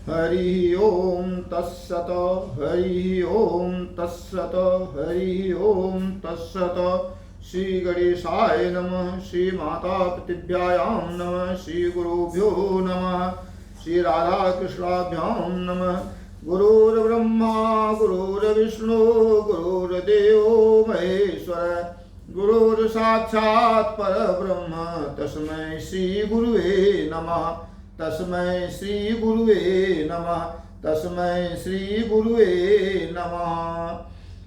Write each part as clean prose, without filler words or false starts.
हरि ओम तत्सत। हरि ओम तत्सत। हरि ओम तत्सत। श्री गणेशाय नमः। श्री माता पृथिव्यायां नमः। श्री गुरुभ्यो नमः। श्री राधा कृष्णाभ्यां नमः। गुरुर्ब्रह्मा गुरुर्विष्णु गुरुर्देवो महेश्वर गुरुर्साक्षात् परब्रह्म तस्मै श्री गुरुवे नमः। तस्मै श्री गुरुवे नमः। तस्मै श्री गुरुवे नमः।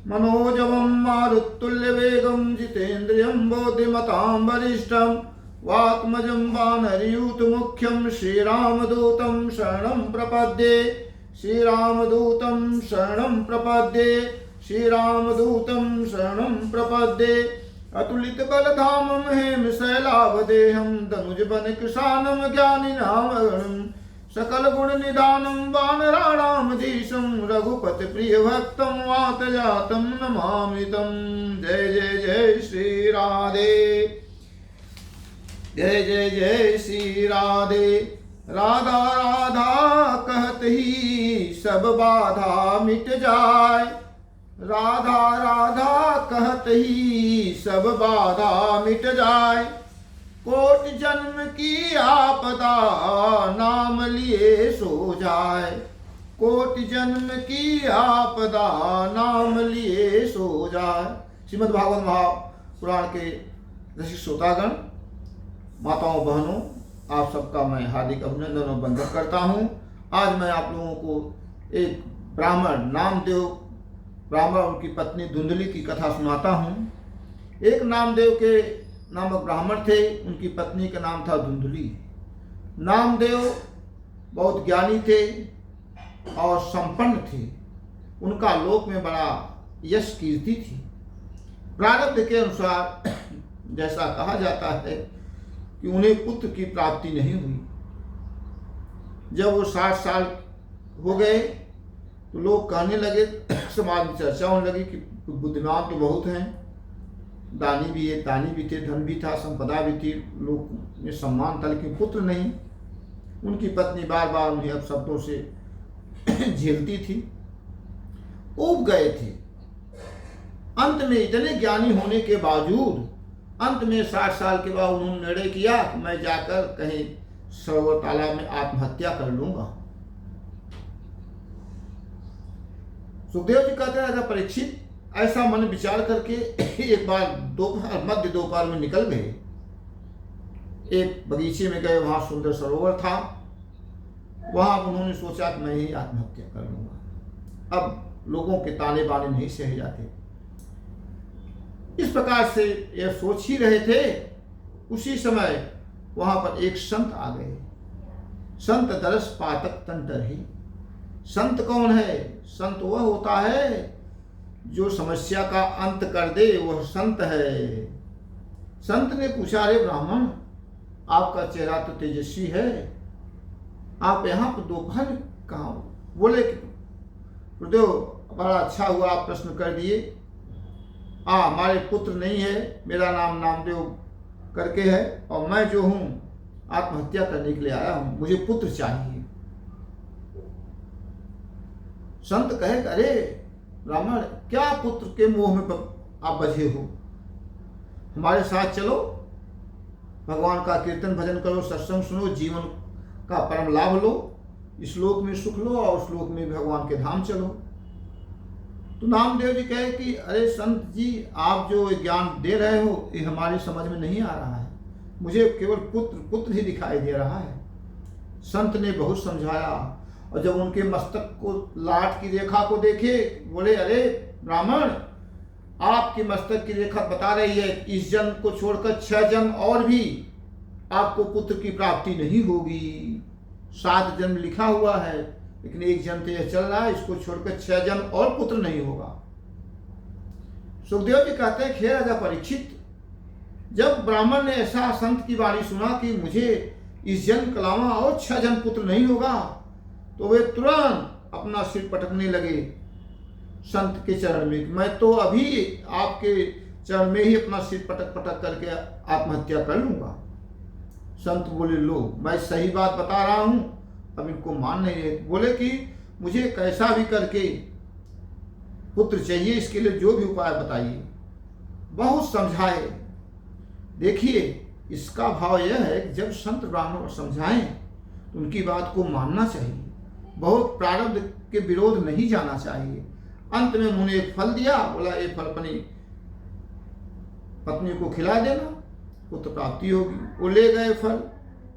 मनोजवं मारुतुल्यवेगं जितेन्द्रियं बुद्धिमतां वरिष्ठं वात्मजं वानरयूथमुख्यं श्रीरामदूतं शरणं प्रपद्ये। श्रीरामदूतं शरणं प्रपद्ये। श्रीरामदूतं शरणं प्रपद्ये। अतुलित बलधामं हेम शैलावदेहं दनुजबन कृशानं ज्ञानिनामगणं सकल गुण निधानं वानराणामधीशं रघुपति प्रिय भक्तं वातजातं नमामि तं। जय जय जय श्री राधे। जय जय जय श्री राधे। राधा राधा कहत ही सब बाधा मिट जाए। राधा राधा कहत ही सब बाधा मिट जाए। कोट जन्म की आपदा नाम लिए सो जाए। कोट जन्म की आपदा नाम लिए सो जाए। श्रीमद् भागवत महापुराण के रसिक श्रोतागण, माताओं बहनों, आप सबका मैं हार्दिक अभिनंदन और वंदन करता हूँ। आज मैं आप लोगों को एक ब्राह्मण नामदेव, ब्राह्मण उनकी पत्नी धुंधली की कथा सुनाता हूँ। एक नामदेव के नामक ब्राह्मण थे, उनकी पत्नी का नाम था धुंधली। नामदेव बहुत ज्ञानी थे और संपन्न थे। उनका लोक में बड़ा यश कीर्ति थी। प्रारब्ध के अनुसार जैसा कहा जाता है कि उन्हें पुत्र की प्राप्ति नहीं हुई। जब वो 60 साल हो गए तो लोग कहने लगे, समाज में चर्चा होने लगी कि बुद्धिमान तो बहुत हैं, दानी भी है, दानी भी थे, धन भी था, संपदा भी थी, लोग में सम्मान था, लेकिन पुत्र नहीं। उनकी पत्नी बार बार उन्हें अपशब्दों से झेलती थी। ऊब गए थे। अंत में इतने ज्ञानी होने के बावजूद अंत में 60 साल के बाद उन्होंने निर्णय किया कि मैं जाकर कहीं सरोवर तालाब में आत्महत्या कर लूंगा। सुखदेव जी कहते हैं, राजा परीक्षित ऐसा मन विचार करके एक बार दोपहर, मध्य दोपहर में निकल गए। एक बगीचे में गए, वहां सुंदर सरोवर था। वहां उन्होंने सोचा कि मैं ही आत्महत्या कर लूंगा। अब लोगों के ताने बाने नहीं सहे जाते। इस प्रकार से यह सोच ही रहे थे, उसी समय वहां पर एक संत आ गए। संत दरस पातक तंतर ही। संत कौन है? संत वह होता है जो समस्या का अंत कर दे, वह संत है। संत ने पूछा, अरे ब्राह्मण, आपका चेहरा तो तेजस्वी है, आप यहाँ पर दोपहर कहाँ? बोले कि गुरुदेव, बड़ा अच्छा हुआ आप प्रश्न कर दिए। हमारे पुत्र नहीं है, मेरा नाम नामदेव करके है और मैं जो हूँ आत्महत्या करने के लिए आया हूँ, मुझे पुत्र चाहिए। संत कहे, अरे ब्राह्मण, क्या पुत्र के मोह में आप बझे हो? हमारे साथ चलो, भगवान का कीर्तन भजन करो, सत्संग सुनो, जीवन का परम लाभ लो, इस लोक में सुख लो और उस लोक में भगवान के धाम चलो। तो नामदेव जी कहे कि अरे संत जी, आप जो ज्ञान दे रहे हो ये हमारी समझ में नहीं आ रहा है, मुझे केवल पुत्र पुत्र ही दिखाई दे रहा है। संत ने बहुत समझाया और जब उनके मस्तक को, लाट की रेखा को देखे, बोले, अरे ब्राह्मण, आपकी मस्तक की रेखा बता रही है इस जन्म को छोड़कर 6 जन्म और भी आपको पुत्र की प्राप्ति नहीं होगी। 7 जन्म लिखा हुआ है, लेकिन एक जन्म तो यह चल रहा है, इसको छोड़कर 6 जन्म और पुत्र नहीं होगा। सुखदेव जी कहते हैं, हे राजा परीक्षित, जब ब्राह्मण ने ऐसा संत की वाणी सुना कि मुझे इस जन्म के अलावा और 6 जन्म पुत्र नहीं होगा, तो वे तुरंत अपना सिर पटकने लगे संत के चरण में। मैं तो अभी आपके चरण में ही अपना सिर पटक पटक करके आत्महत्या कर लूंगा। संत बोले, लो, मैं सही बात बता रहा हूं, अब इनको मान नहीं रहे। बोले कि मुझे कैसा भी करके पुत्र चाहिए, इसके लिए जो भी उपाय बताइए। बहुत समझाए। देखिए, इसका भाव यह है कि जब संत ब्राह्मण समझाएं तो उनकी बात को मानना चाहिए, बहुत प्रारब्ध के विरोध नहीं जाना चाहिए। अंत में उन्होंने एक फल दिया, बोला ये फल अपनी पत्नी को खिला देना, पुत्र प्राप्ति होगी। वो ले गए फल,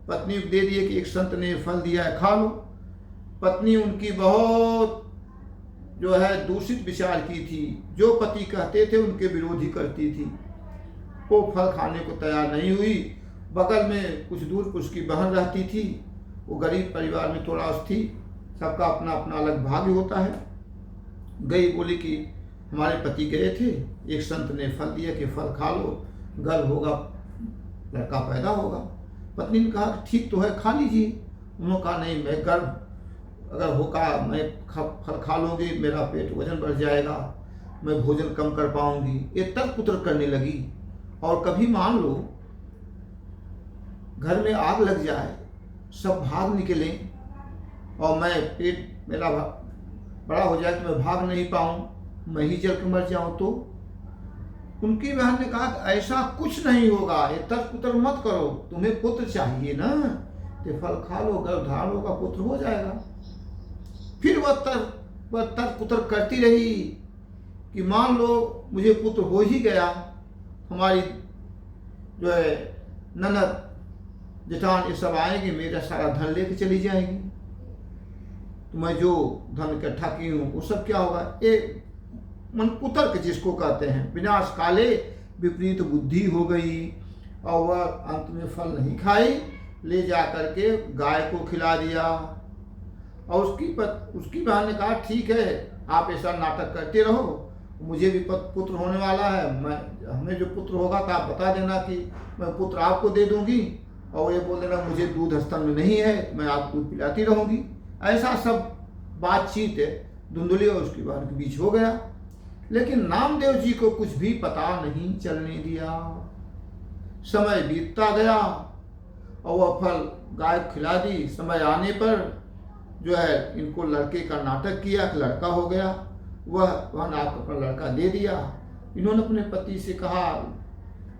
पत्नी को दे दिए कि एक संत ने फल दिया है, खा लो। पत्नी उनकी बहुत जो है दूषित विचार की थी, जो पति कहते थे उनके विरोधी करती थी। वो फल खाने को तैयार नहीं हुई। बगल में कुछ दूर पर उसकी बहन रहती थी, वो गरीब परिवार में थोड़ा थी, सबका अपना अपना अलग भाग्य होता है। गई, बोली कि हमारे पति गए थे, एक संत ने फल दिया कि फल खा लो, गर्भ होगा, लड़का पैदा होगा। पत्नी ने कहा ठीक तो है, खा लीजिए। उन्होंने कहा नहीं, मैं गर्भ अगर होगा, मैं फल खा लूँगी, मेरा पेट वजन बढ़ जाएगा, मैं भोजन कम कर पाऊंगी। ये तर्क उतर करने लगी। और कभी मान लो घर में आग लग जाए, सब भाग निकले और मैं पेट मेरा बड़ा हो जाए तो मैं भाग नहीं पाऊँ, मैं ही जल के मर जाऊँ तो। उनकी बहन ने कहा ऐसा कुछ नहीं होगा, ये तर्क उतर मत करो, तुम्हें पुत्र चाहिए ना, तो फल खा लो, गर्भ धारण होगा, पुत्र हो जाएगा। फिर वह तर्क उतर करती रही कि मान लो मुझे पुत्र हो ही गया, हमारी जो है ननद जेठान ये सब आएंगे, मेरा सारा धन लेके चली जाएगी, तो मैं जो धन इकट्ठा की हूँ वो सब क्या होगा। ये मन कुतर्क जिसको कहते हैं, विनाश काले विपरीत बुद्धि हो गई। और वह अंत में फल नहीं खाई, ले जा करके गाय को खिला दिया। और उसकी बहन ने कहा ठीक है, आप ऐसा नाटक करते रहो, मुझे भी पुत्र होने वाला है, हमें जो पुत्र होगा तो आप बता देना कि मैं पुत्र आपको दे दूंगी, और ये बोल देना मुझे दूध स्तन में नहीं है, मैं आपको दूध पिलाती रहूंगी। ऐसा सब बातचीत धुंधली और उसकी बहन के बीच हो गया। लेकिन नामदेव जी को कुछ भी पता नहीं चलने दिया। समय बीतता गया और वह फल गाय खिला दी। समय आने पर जो है इनको लड़के का नाटक किया कि लड़का हो गया, वह नाक अपना लड़का दे दिया। इन्होंने अपने पति से कहा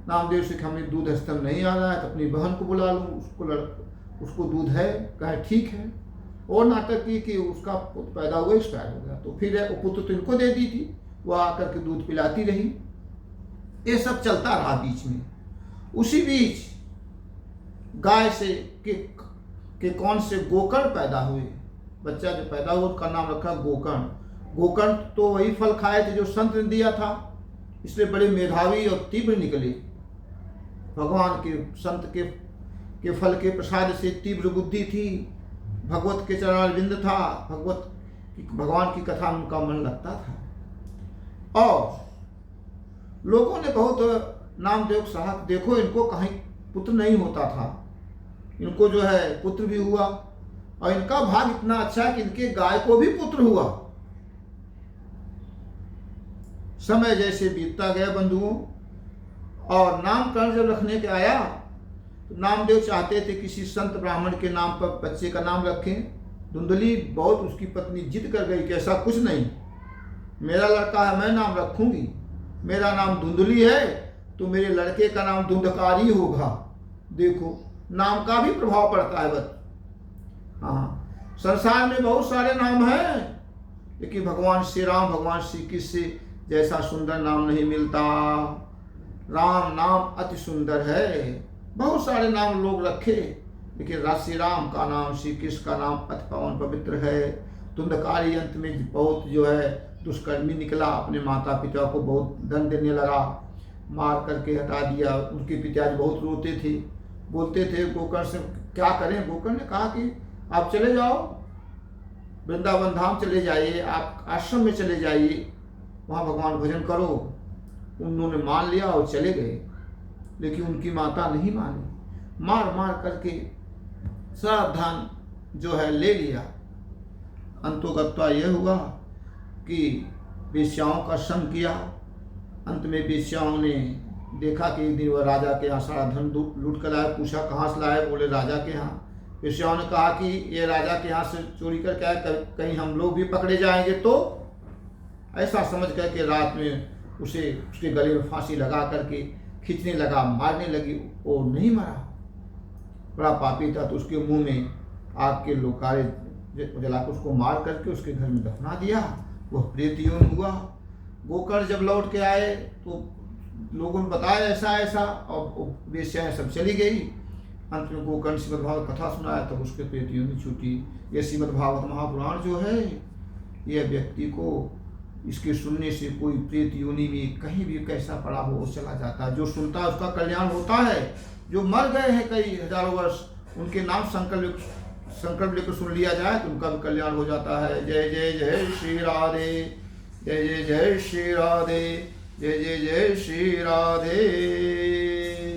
नामदेव से कि हमें दूध स्तन नहीं आ रहा है, तो अपनी बहन को बुला लूँ, उसको दूध है। कहे ठीक है। और नाटक की कि उसका पुत्र पैदा हुआ, एक्सपायर हो गया। तो फिर वो पुत्र तो इनको दे दी थी, वह आकर के दूध पिलाती रही। ये सब चलता रहा बीच में। उसी बीच गाय से के कौन से गोकर्ण पैदा हुए। बच्चा जो पैदा हुआ उसका नाम रखा गोकर्ण। गोकर्ण तो वही फल खाए थे जो संत ने दिया था, इसलिए बड़े मेधावी और तीव्र निकले। भगवान के संत के फल के प्रसाद से तीव्र बुद्धि थी, भगवत के चरणारविंद था, भगवान की कथा में उनका मन लगता था। और लोगों ने बहुत नामदेव साहब देखो इनको कहीं पुत्र नहीं होता था, इनको जो है पुत्र भी हुआ, और इनका भाग इतना अच्छा है कि इनके गाय को भी पुत्र हुआ। समय जैसे बीतता गया बंधुओं, और नामकरण जब रखने के आया तो नामदेव चाहते थे किसी संत ब्राह्मण के नाम पर बच्चे का नाम रखें। धुंधली बहुत उसकी पत्नी जिद कर गई कि ऐसा कुछ नहीं, मेरा लड़का है, मैं नाम रखूंगी, मेरा नाम धुंधली है तो मेरे लड़के का नाम धुंधकारी होगा। देखो नाम का भी प्रभाव पड़ता है बस। हाँ, संसार में बहुत सारे नाम हैं, लेकिन भगवान श्री राम, भगवान श्री कृष्ण से जैसा सुंदर नाम नहीं मिलता। राम नाम अति सुंदर है। बहुत सारे नाम लोग रखे, लेकिन श्री राम का नाम, श्री कृष्ण का नाम अति पावन पवित्र है। धुंधकारी अंत में बहुत जो है दुष्कर्मी निकला, अपने माता पिता को बहुत दंड देने लगा, मार करके हटा दिया। उनके पिताजी बहुत रोते थे, बोलते थे गोकर्ण से क्या करें। गोकर्ण ने कहा कि आप चले जाओ, वृंदावन धाम चले जाइए, आप आश्रम में चले जाइए, वहाँ भगवान भजन करो। उन्होंने मान लिया और चले गए, लेकिन उनकी माता नहीं मानी, मार मार करके सारा धन जो है ले लिया। अंतोगत्वा यह हुआ कि वेश्याओं का संग किया। अंत में वेश्याओं ने देखा कि एक दिन वह राजा के यहाँ सारा धन लूट कर लाए। पूछा कहाँ से लाए, बोले राजा के यहाँ। वेश्याओं ने कहा कि ये राजा के यहाँ से चोरी करके आया, कहीं हम लोग भी पकड़े जाएंगे तो। ऐसा समझ कर के रात में उसे उसके गले में फांसी लगा करके खींचने लगा, मारने लगी। वो नहीं मरा, बड़ा पापी था, तो उसके मुंह में आग के लोकारे जलाकर उसको मार करके उसके घर में दफना दिया। वह प्रेत योनि हुआ। गोकर्ण जब लौट के आए तो लोगों ने बताया ऐसा ऐसा, और वेश्याएं सब चली गई। अंत में गोकर्ण श्रीमद् भागवत कथा सुनाया, तब उसके प्रेत योनि छूटी। ये श्रीमद् भागवत महापुराण जो है, यह व्यक्ति को इसके सुनने से कोई प्रेत योनि में कहीं भी कैसा पड़ा हो चला जाता है। जो सुनता है उसका कल्याण होता है। जो मर गए हैं कई हजारों वर्ष, उनके नाम संकल्प लेकर सुन लिया जाए तो उनका भी कल्याण हो जाता है। जय जय जय श्री राधे, जय जय जय श्री राधे, जय जय जय श्री राधे।